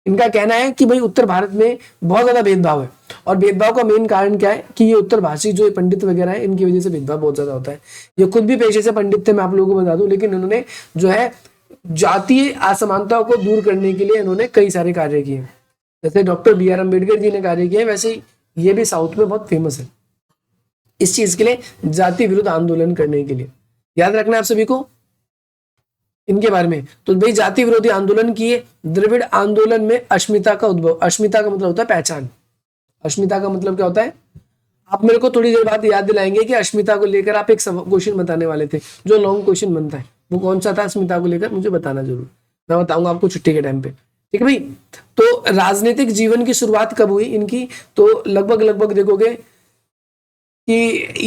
इनका कहना है कि भाई उत्तर भारत में बहुत ज्यादा भेदभाव है, और भेदभाव का मेन कारण क्या है कि ये उत्तर भाषी जो पंडित वगैरह है, इनकी वजह से भेदभाव बहुत ज्यादा होता है। ये खुद भी पेशे से पंडित थे, मैं आप लोगों को बता दूं, लेकिन इन्होंने जो है जातीय असमानताओं को दूर करने के लिए इन्होंने कई सारे कार्य किए। जैसे डॉक्टर BR अम्बेडकर जी ने कार्य किए, वैसे ये भी साउथ में बहुत फेमस है इस चीज के लिए, जाति विरुद्ध आंदोलन करने के लिए। याद रखना है आप सभी को इनके बारे में। तो भाई जाति विरोधी आंदोलन किए। द्रविड़ आंदोलन में अस्मिता का उद्भव, अस्मिता का मतलब होता है पहचान। अस्मिता का मतलब क्या होता है, आप मेरे को थोड़ी देर बाद याद दिलाएंगे कि अस्मिता को लेकर आप एक क्वेश्चन बताने वाले थे, जो लॉन्ग क्वेश्चन बनता है, वो कौन सा था अस्मिता को लेकर, मुझे बताना जरूर, मैं बताऊंगा आपको छुट्टी के टाइम पे, ठीक है भाई। तो राजनीतिक जीवन की शुरुआत कब हुई इनकी, तो लगभग देखोगे कि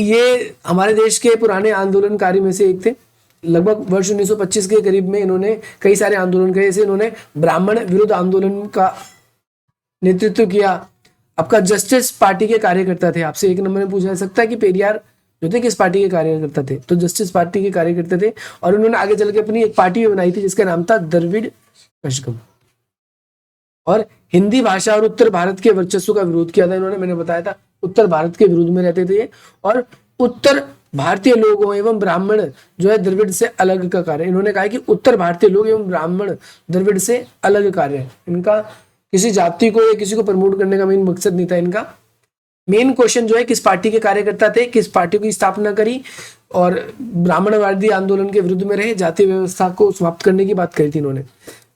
ये हमारे देश के पुराने आंदोलनकारी में से एक थे। लगभग वर्ष 1925 के करीब में इन्होंने कई सारे आंदोलन किए। जैसे इन्होंने ब्राह्मण विरुद्ध आंदोलन का नेतृत्व किया। आपका जस्टिस पार्टी के कार्यकर्ता थे। आपसे 1 नंबर में पूछा जा सकता है कि पेरियार जो थे किस पार्टी के कार्यकर्ता थे, तो जस्टिस पार्टी के कार्यकर्ता थे। और उन्होंने आगे चल के अपनी एक पार्टी बनाई थी जिसका नाम था द्रविड़ कशगम, और हिंदी भाषा और उत्तर भारत के वर्चस्व का विरोध किया था इन्होंने। मैंने बताया था उत्तर भारत के विरोध में रहते थे ये, और उत्तर भारतीय लोगों एवं ब्राह्मण जो है द्रविड़ से अलग का कार्य। इन्होंने कहा कि उत्तर भारतीय लोग एवं ब्राह्मण द्रविड़ से अलग कार्य है। इनका किसी जाति को या किसी को प्रमोट करने का मेन मकसद नहीं था। इनका मेन क्वेश्चन जो है किस पार्टी के कार्यकर्ता थे, किस पार्टी की स्थापना करी, और ब्राह्मणवादी आंदोलन के विरुद्ध में रहे, जाति व्यवस्था को समाप्त करने की बात करी थी इन्होंने।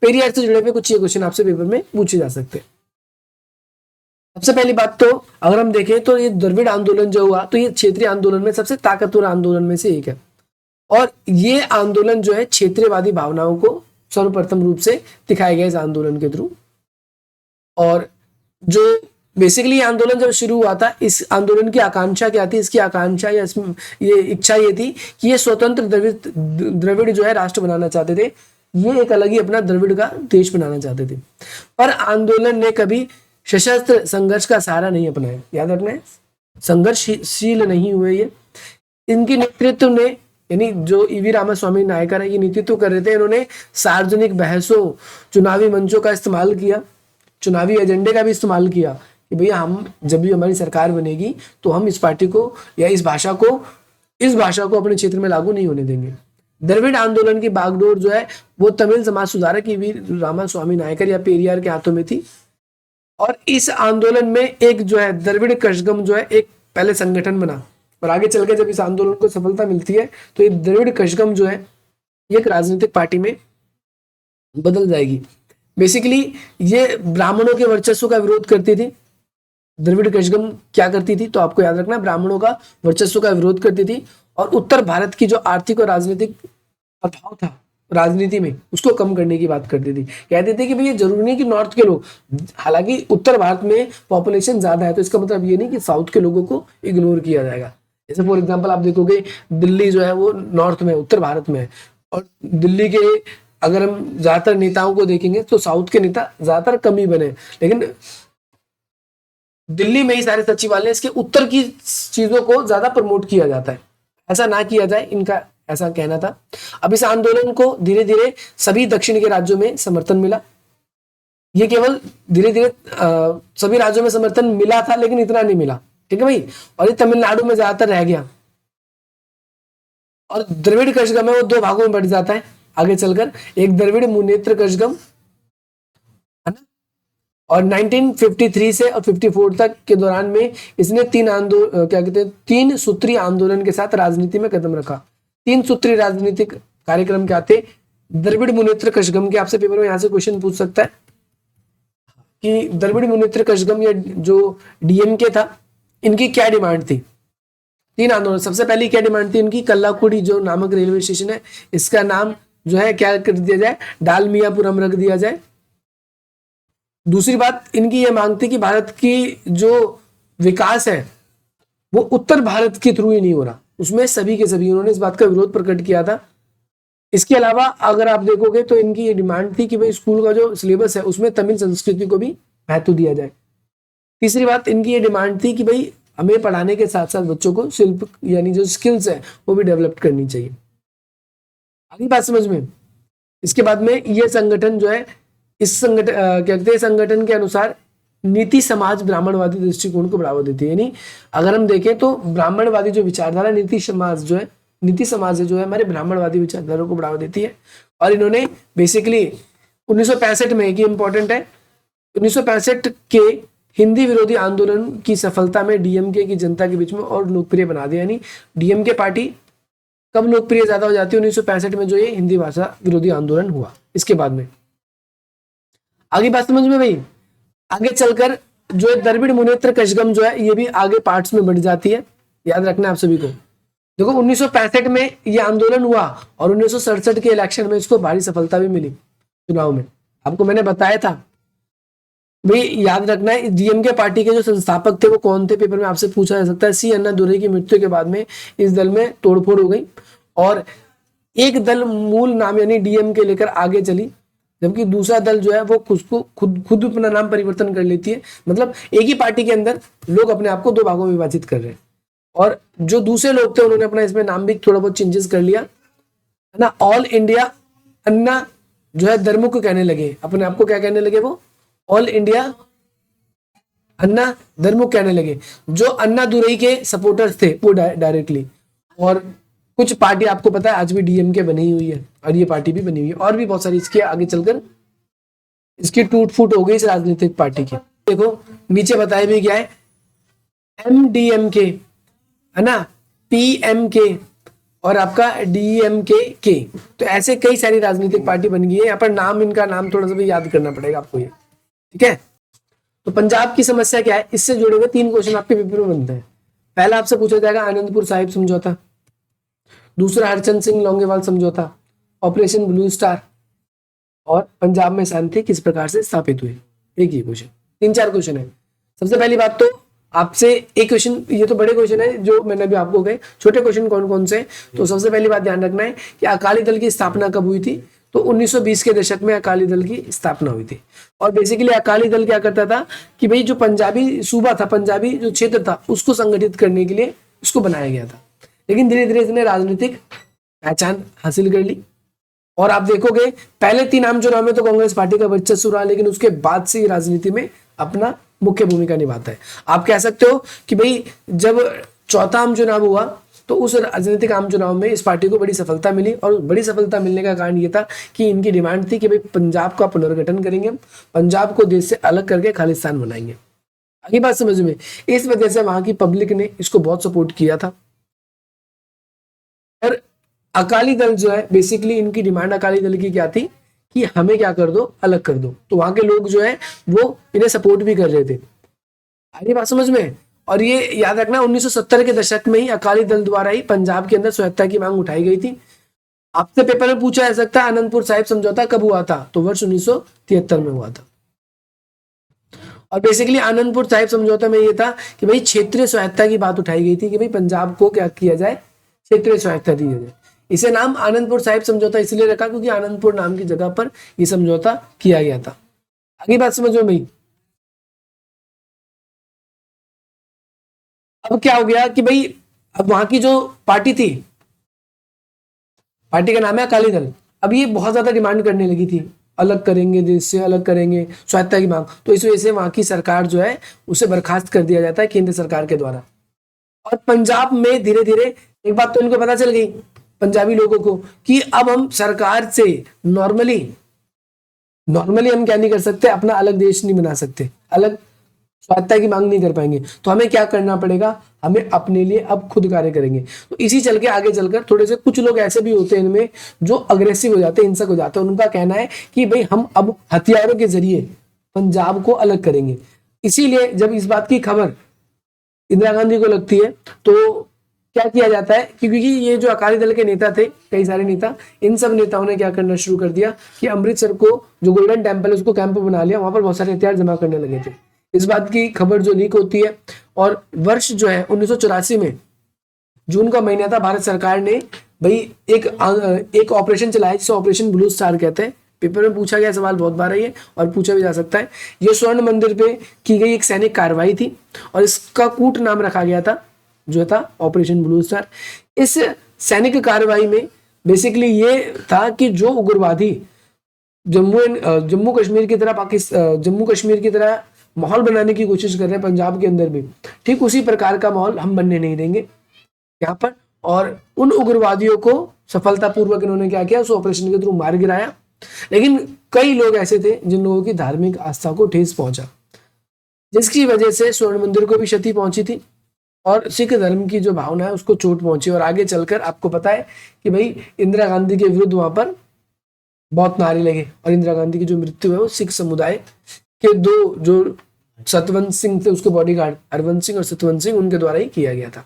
पेरियार से जुड़े हुए कुछ ये क्वेश्चन आपसे पेपर में पूछे जा सकते हैं। सबसे पहली बात तो अगर हम देखें तो ये द्रविड़ आंदोलन जो हुआ, तो ये क्षेत्रीय आंदोलन में सबसे ताकतवर आंदोलन में से एक है। और ये आंदोलन जो है क्षेत्रीयवादी भावनाओं को सर्वप्रथम रूप से दिखाया गया इस आंदोलन के थ्रू। और जो बेसिकली आंदोलन जब शुरू हुआ था, इस आंदोलन की आकांक्षा क्या थी, इसकी आकांक्षा या ये इच्छा ये थी कि ये स्वतंत्र द्रविड़ जो है राष्ट्र बनाना चाहते थे। ये एक अलग ही अपना द्रविड़ का देश बनाना चाहते थे। पर आंदोलन ने कभी सशस्त्र संघर्ष का सहारा नहीं अपनाया। याद रखना है, संघर्षशील नहीं हुए ये। इनके नेतृत्व ने, यानी जो वी रामास्वामी नायकर है, ये नेतृत्व कर रहे थे। इन्होंने सार्वजनिक बहसों, चुनावी मंचों का इस्तेमाल किया, चुनावी एजेंडे का भी इस्तेमाल किया कि भैया हम जब भी हमारी सरकार बनेगी तो हम इस पार्टी को या इस भाषा को अपने क्षेत्र में लागू नहीं होने देंगे। द्रविड़ आंदोलन की बागडोर जो है वो तमिल समाज सुधारक वी रामास्वामी नायकर या पेरियार के हाथों में थी। और इस आंदोलन में एक जो है द्रविड़ कशगम जो है एक पहले संगठन बना, और आगे चल के जब इस आंदोलन को सफलता मिलती है तो ये द्रविड़ कशगम जो है ये एक राजनीतिक पार्टी में बदल जाएगी। बेसिकली ये ब्राह्मणों के वर्चस्व का विरोध करती थी। द्रविड़ कशगम क्या करती थी, तो आपको याद रखना, ब्राह्मणों का वर्चस्व का विरोध करती थी। और उत्तर भारत की जो आर्थिक और राजनीतिक प्रभाव था राजनीति में उसको कम करने की बात करती थी। कहते थे कि भाई ये जरूरी नहीं कि नॉर्थ के लोग, हालांकि उत्तर भारत में पॉपुलेशन ज्यादा है तो इसका मतलब ये नहीं कि साउथ के लोगों को इग्नोर किया जाएगा। जैसे फॉर एग्जांपल आप देखोगे दिल्ली जो है वो नॉर्थ में, उत्तर भारत में है, और दिल्ली के अगर हम ज्यादातर नेताओं को देखेंगे तो साउथ के नेता ज्यादातर कम ही बने, लेकिन दिल्ली में ही सारे सचिवालय इसके उत्तर की चीजों को ज्यादा प्रमोट किया जाता है, ऐसा ना किया जाए, इनका ऐसा कहना था। अब इस आंदोलन को धीरे धीरे सभी दक्षिण के राज्यों में समर्थन मिला। ये केवल धीरे धीरे सभी राज्यों में समर्थन मिला था, लेकिन इतना नहीं मिला, ठीक है भाई। और ये तमिलनाडु में ज्यादातर रह गया, और द्रविड़ कशगम है वो दो भागों में बढ़ जाता है आगे चलकर, एक द्रविड़ मुनेत्र कशगम है ना, और 1953 से और 54 तक के दौरान में इसने तीन सूत्रीय आंदोलन के साथ राजनीति में कदम रखा। तीन सूत्रीय राजनीतिक कार्यक्रम क्या थे? द्रविड़ मुनेत्र कशगम के, आपसे पेपर में यहां से क्वेश्चन पूछ सकता है कि द्रविड़ मुनेत्र कशगम या जो डीएमके था, इनकी क्या डिमांड थी? तीन आंदोलन। सबसे पहली क्या डिमांड थी इनकी? कल्लाकुड़ी जो नामक रेलवे स्टेशन है इसका नाम जो है क्या कर दिया जाए? डालमियापुरम रख दिया जाए। दूसरी बात इनकी यह मांग थी कि भारत की जो विकास है वो उत्तर भारत के थ्रू ही नहीं हो रहा, उसमें सभी के सभी, उन्होंने इस बात का विरोध प्रकट किया था। इसके अलावा अगर आप देखोगे तो इनकी ये डिमांड थी कि भाई स्कूल का जो सिलेबस है उसमें तमिल संस्कृति को भी महत्व दिया जाए। तीसरी बात इनकी ये डिमांड थी कि भाई हमें पढ़ाने के साथ साथ बच्चों को शिल्प यानी जो स्किल्स है वो भी डेवलप करनी चाहिए। अगली बात समझ में। इसके बाद में ये संगठन जो है, इस संगठन क्या कहते हैं, संगठन के अनुसार नीति समाज ब्राह्मणवादी दृष्टिकोण को बढ़ावा देती है। यानी अगर हम देखें तो ब्राह्मणवादी जो विचारधारा नीति समाज है जो है हमारे ब्राह्मणवादी विचारधारा को बढ़ावा देती है। और इन्होंने बेसिकली 1965 में, एक इंपॉर्टेंट है, 1965 के हिंदी विरोधी आंदोलन की सफलता में डीएमके की जनता के बीच में और लोकप्रिय बना दिया। यानी डीएमके पार्टी कब लोकप्रिय ज्यादा हो जाती है? 1965 में जो ये हिंदी भाषा विरोधी आंदोलन हुआ। इसके बाद में आगे बात समझ में भाई। आगे चलकर जो द्रविड़ मुनेत्र कशगम जो है ये भी आगे पार्ट्स में बढ़ जाती है, याद रखना आप सभी को। देखो 1965 में ये आंदोलन हुआ और 1967 के इलेक्शन में इसको भारी सफलता भी मिली चुनाव में। आपको मैंने बताया था भाई, याद रखना है डीएमके पार्टी के जो संस्थापक थे वो कौन थे, पेपर में आपसे पूछा जा सकता है। सी अन्नादुरई की मृत्यु के बाद में इस दल में तोड़फोड़ हो गई और एक दल मूल नाम यानी डीएमके लेकर आगे चली, जबकि दूसरा दल जो है वो खुद अपना नाम परिवर्तन कर लेती है। मतलब एक ही पार्टी के अंदर लोग अपने आप को दो भागों में विभाजित कर रहे हैं, और जो दूसरे लोग थे उन्होंने अपना इसमें नाम भी थोड़ा बहुत चेंजेस कर लिया, है ना। ऑल इंडिया अन्ना जो है द्रमुक कहने लगे, अपने आप को क्या कहने लगे? वो ऑल इंडिया अन्ना द्रमुक कहने लगे। जो अन्नादुरई के सपोर्टर्स थे वो डायरेक्टली, और कुछ पार्टी आपको पता है आज भी डीएमके बनी हुई है और ये पार्टी भी बनी हुई है, और भी बहुत सारी इसके आगे चलकर इसकी टूट फूट हो गई इस राजनीतिक पार्टी की। देखो नीचे बताया भी गया है, एमडीएमके है ना, पीएमके और आपका डीएमके। तो ऐसे कई सारी राजनीतिक पार्टी बन गई है। यहाँ पर नाम, इनका नाम थोड़ा सा भी याद करना पड़ेगा आपको ये, ठीक है। तो पंजाब की समस्या क्या है, इससे जुड़े हुए 3 क्वेश्चन आपके पेपर में बनते हैं। पहला आपसे पूछा जाएगा आनंदपुर साहिब समझौता, दूसरा हरचंद सिंह लौंगेवाल समझौता, ऑपरेशन ब्लू स्टार, और पंजाब में शांति किस प्रकार से स्थापित हुई। एक ही क्वेश्चन, 3-4 क्वेश्चन है। सबसे पहली बात तो आपसे एक क्वेश्चन, ये तो बड़े क्वेश्चन है जो मैंने अभी आपको कहे, छोटे क्वेश्चन कौन कौन से। तो सबसे पहली बात ध्यान रखना है कि अकाली दल की स्थापना कब हुई थी? तो 1920 के दशक में अकाली दल की स्थापना हुई थी। और बेसिकली अकाली दल क्या करता था कि भाई जो पंजाबी सूबा था, पंजाबी जो क्षेत्र था, उसको संगठित करने के लिए इसको बनाया गया था। लेकिन धीरे धीरे इसने राजनीतिक पहचान हासिल कर ली, और आप देखोगे पहले 3 आम चुनाव में तो कांग्रेस पार्टी का वर्चस्व रहा, लेकिन उसके बाद से राजनीति में अपना मुख्य भूमिका निभाता है। आप कह सकते हो कि भाई जब चौथा आम चुनाव हुआ तो उस राजनीतिक आम चुनाव में इस पार्टी को बड़ी सफलता मिली, और बड़ी सफलता मिलने का कारण ये था कि इनकी डिमांड थी कि भाई पंजाब का पुनर्गठन करेंगे, पंजाब को देश से अलग करके खालिस्तान बनाएंगे। आगे बात समझ में। इस वजह से वहां की पब्लिक ने इसको बहुत सपोर्ट किया था। और अकाली दल जो है बेसिकली इनकी डिमांड अकाली दल की क्या थी कि हमें क्या कर दो, अलग कर दो। तो वहां के लोग जो है वो इन्हें सपोर्ट भी कर रहे थे। आगे बात समझ में। और ये याद रखना 1970 के दशक में ही अकाली दल द्वारा ही पंजाब के अंदर स्वायत्तता की मांग उठाई गई थी। आपसे पेपर में पूछा जा सकता है आनंदपुर साहिब समझौता कब हुआ था, तो वर्ष 1973 में हुआ था। और बेसिकली आनंदपुर साहिब समझौता में ये था कि भाई क्षेत्रीय स्वायत्ता की बात उठाई गई थी कि भाई पंजाब को क्या किया जाए, क्षेत्रीय स्वायत्ता दी जाए। इसे नाम आनंदपुर साहिब समझौता इसलिए रखा क्योंकि आनंदपुर नाम की जगह पर यह समझौता किया गया था। आगे बात समझो भाई। अब क्या हो गया कि भाई अब वहां की जो पार्टी थी, पार्टी का नाम है अकाली दल, अब ये बहुत ज्यादा डिमांड करने लगी थी, अलग करेंगे देश से, अलग करेंगे, स्वायत्ता की मांग। तो इस वजह से वहां की सरकार जो है उसे बर्खास्त कर दिया जाता है केंद्र सरकार के द्वारा। और पंजाब में धीरे धीरे एक बात तो इनको पता चल गई पंजाबी लोगों को कि अब हम सरकार से नॉर्मली हम क्या नहीं कर सकते, अपना अलग देश नहीं बना सकते, अलग स्वायत्ता की मांग नहीं कर पाएंगे, तो हमें क्या करना पड़ेगा, हमें अपने लिए अब खुद कार्य करेंगे। तो इसी चल के आगे चलकर थोड़े से कुछ लोग ऐसे भी होते हैं इनमें जो अग्रेसिव हो जाते हैं, हिंसक हो जाते हैं। उनका कहना है कि भाई हम अब हथियारों के जरिए पंजाब को अलग करेंगे। इसीलिए जब इस बात की खबर इंदिरा गांधी को लगती है तो क्या किया जाता है, क्योंकि ये जो अकाली दल के नेता थे, कई सारे नेता, इन सब नेताओं ने क्या करना शुरू कर दिया कि अमृतसर को जो गोल्डन टेम्पल है उसको कैंप बना लिया, वहां पर बहुत सारे हथियार जमा करने लगे थे। इस बात की खबर जो लीक होती है, और वर्ष जो है 1984 में जून का महीना था, भारत सरकार ने भाई एक ऑपरेशन चलाया जिसे ऑपरेशन ब्लू स्टार कहते हैं। पेपर में पूछा गया सवाल बहुत बार है ये, और पूछा भी जा सकता है। ये स्वर्ण मंदिर पे की गई एक सैनिक कार्रवाई थी और इसका कूट नाम रखा गया था जो था ऑपरेशन ब्लू स्टार। इस सैनिक कार्रवाई में बेसिकली ये था कि जो उग्रवादी जम्मू कश्मीर की तरह जम्मू कश्मीर की तरह माहौल बनाने की कोशिश कर रहे हैं पंजाब के अंदर भी, ठीक उसी प्रकार का माहौल हम बनने नहीं देंगे यहाँ पर। और उन उग्रवादियों को सफलतापूर्वक इन्होंने क्या किया, उस ऑपरेशन के थ्रू मार गिराया। लेकिन कई लोग ऐसे थे जिन लोगों की धार्मिक आस्था को ठेस पहुंचा, जिसकी वजह से स्वर्ण मंदिर को भी क्षति पहुंची थी और सिख धर्म की जो भावना है उसको चोट पहुंची। और आगे चलकर आपको पता है कि भाई इंदिरा गांधी के विरुद्ध वहां पर बहुत नारे लगे और इंदिरा गांधी की जो मृत्यु है वो सिख समुदाय के दो जो सतवंत सिंह थे उसके बॉडीगार्ड हरवंत सिंह और सतवंत सिंह, उनके द्वारा ही किया गया था।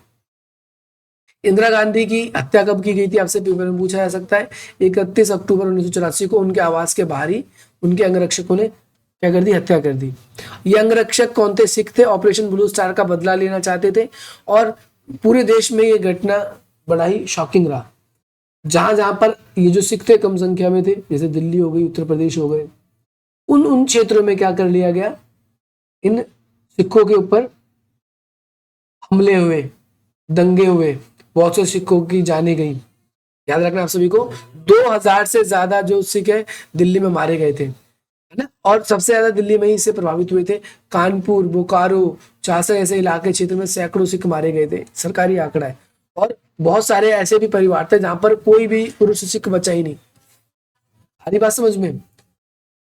इंदिरा गांधी की हत्या कब की गई थी, आपसे पेपर में पूछा जा सकता है। 31 अक्टूबर 1984 को उनके आवास के बाहर ही उनके अंगरक्षकों ने क्या कर दी, हत्या कर दी। ये अंगरक्षक कौन थे, सिख थे, ऑपरेशन ब्लू स्टार का बदला लेना चाहते थे। और पूरे देश में ये घटना बड़ा ही शॉकिंग रहा। जहां जहां पर ये जो सिख थे कम संख्या में थे, जैसे दिल्ली हो गई, उत्तर प्रदेश हो गए, उन क्षेत्रों में क्या कर लिया गया, इन सिखों के ऊपर हमले हुए, दंगे हुए, बहुत से सिखों की जानें गई। याद रखना आप सभी को, 2000 से ज्यादा जो सिख है दिल्ली में मारे गए थे, है ना। और सबसे ज्यादा दिल्ली में ही से प्रभावित हुए थे। कानपुर, बोकारो, चासा ऐसे इलाके क्षेत्र में सैकड़ों सिख मारे गए थे, सरकारी आंकड़ा है। और बहुत सारे ऐसे भी परिवार थे जहां पर कोई भी पुरुष सिख बचा ही नहीं। आधी बात समझ में।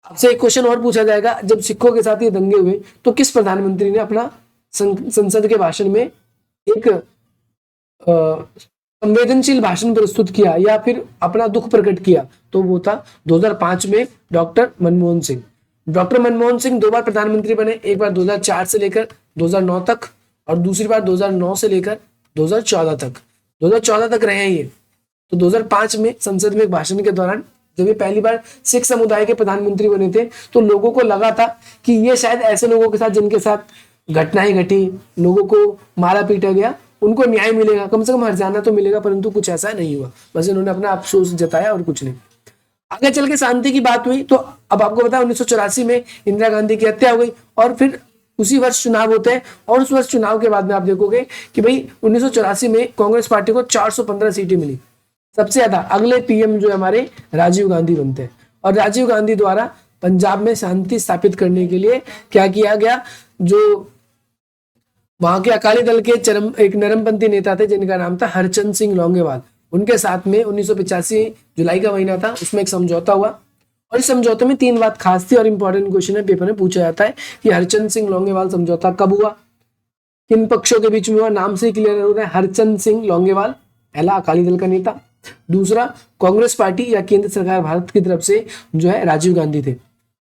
आपसे एक क्वेश्चन और पूछा जाएगा, जब सिखों के साथ ये दंगे हुए तो किस प्रधानमंत्री ने अपना संसद के भाषण में एक संवेदनशील भाषण प्रस्तुत किया या फिर अपना दुख प्रकट किया, तो वो था 2005 में डॉक्टर मनमोहन सिंह। डॉक्टर मनमोहन सिंह 2 बार प्रधानमंत्री बने, एक बार 2004 से लेकर 2009 तक और दूसरी बार 2009 से लेकर 2014 तक। 2014 तक रहे हैं ये। तो 2005 में संसद में एक भाषण के दौरान जब ये पहली बार सिख समुदाय के प्रधानमंत्री बने थे तो लोगों को लगा था कि ये शायद ऐसे लोगों के साथ जिनके साथ घटनाएं घटी, लोगों को मारा पीटा गया, उनको न्याय मिलेगा, कम से कम हर्जाना तो मिलेगा, परंतु कुछ ऐसा नहीं हुआ। बस इन्होंने अपना अफसोस जताया और कुछ नहीं। आगे चल के शांति की बात हुई तो अब आपको पता है 1984 में इंदिरा गांधी की हत्या हो गई और फिर उसी वर्ष चुनाव होते हैं। और उस वर्ष चुनाव के बाद में आप देखोगे कि भाई 1984 में कांग्रेस पार्टी को 415 सीटें मिली, सबसे ज्यादा। अगले पीएम जो हमारे राजीव गांधी बनते हैं और राजीव गांधी द्वारा पंजाब में शांति स्थापित करने के लिए क्या किया गया, जो वहां के अकाली दल के एक नरमपंथी नेता थे जिनका नाम था हरचंद सिंह लोंगेवाल, उनके साथ में 1985 जुलाई का महीना था, उसमें एक समझौता हुआ। और इस समझौते में 3 बात खास थी और इंपॉर्टेंट क्वेश्चन है, पेपर में पूछा जाता है कि हरचंद सिंह लोंगेवाल समझौता कब हुआ, किन पक्षों के बीच में हुआ। नाम से क्लियर हो रहा है, हरचंद सिंह लोंगेवाल पहला अकाली दल का नेता, दूसरा कांग्रेस पार्टी या केंद्र सरकार भारत की तरफ से जो है राजीव गांधी थे।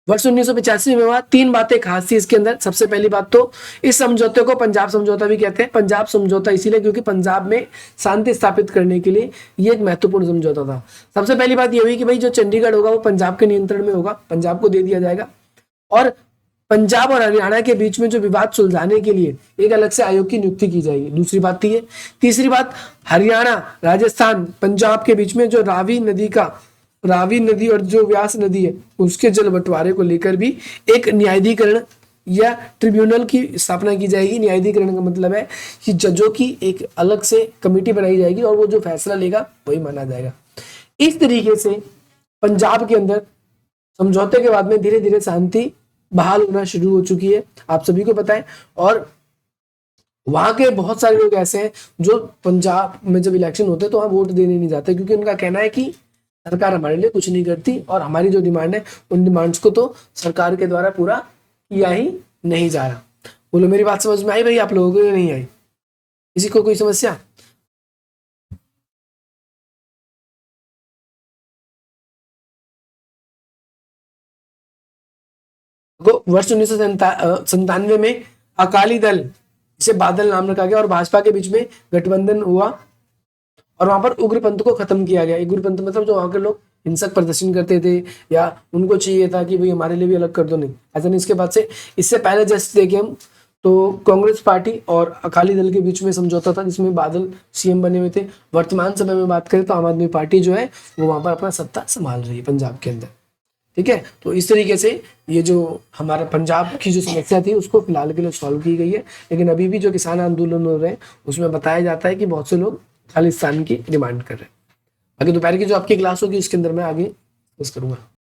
वर्ष 1985 में हुआ। 3 बातें खास थी इसके अंदर। सबसे पहली बात तो इस समझौते को पंजाब समझौता भी कहते हैं। पंजाब समझौता इसीलिए क्योंकि पंजाब में शांति स्थापित करने के लिए ये एक महत्वपूर्ण समझौता था। सबसे पहली बात ये हुई कि भाई जो चंडीगढ़ होगा वो पंजाब के नियंत्रण में होगा, पंजाब को दे दिया जाएगा, और पंजाब और हरियाणा के बीच में जो विवाद सुलझाने के लिए एक अलग से आयोग की नियुक्ति की जाएगी। दूसरी बात थी ये। तीसरी बात, हरियाणा, राजस्थान, पंजाब के बीच में जो रावी नदी और जो व्यास नदी है उसके जल बंटवारे को लेकर भी एक न्यायाधिकरण या ट्रिब्यूनल की स्थापना की जाएगी। न्यायाधिकरण का मतलब है कि जजों की एक अलग से कमेटी बनाई जाएगी और वो जो फैसला लेगा वही माना जाएगा। इस तरीके से पंजाब के अंदर समझौते के बाद में धीरे धीरे शांति बहाल होना शुरू हो चुकी है, आप सभी को पता है। और वहां के बहुत सारे लोग ऐसे हैं जो पंजाब में जब इलेक्शन होते हैं तो वहां वोट देने नहीं जाते, क्योंकि उनका कहना है कि सरकार हमारे लिए कुछ नहीं करती और हमारी जो डिमांड है उन डिमांड्स को तो सरकार के द्वारा पूरा किया ही नहीं जा रहा। बोलो मेरी बात समझ में आई भाई आप लोगों को या नहीं आई? किसी को कोई समस्या? वर्ष 1997 में अकाली दल, इसे बादल नाम रखा गया, और भाजपा के बीच में गठबंधन हुआ और वहां पर उग्रपंथ को खत्म किया गया। उग्रपंथ मतलब जो वहां के लोग हिंसक प्रदर्शन करते थे या उनको चाहिए था कि भाई हमारे लिए भी अलग कर दो, नहीं ऐसा नहीं। इसके बाद से, इससे पहले जस्ट देखे हम तो कांग्रेस पार्टी और अकाली दल के बीच में समझौता था जिसमें बादल सीएम बने हुए थे। वर्तमान समय में बात करें तो आम आदमी पार्टी जो है वो वहां पर अपना सत्ता संभाल रही है पंजाब के अंदर। ठीक है, तो इस तरीके से ये जो हमारा पंजाब की जो समस्या थी उसको फिलहाल के लिए सॉल्व की गई है। लेकिन अभी भी जो किसान आंदोलन हो रहे हैं उसमें बताया जाता है कि बहुत से लोग खालिस्तान की डिमांड कर रहे हैं। आगे दोपहर की जो आपकी क्लास होगी उसके अंदर मैं आगे डिस्कस करूंगा।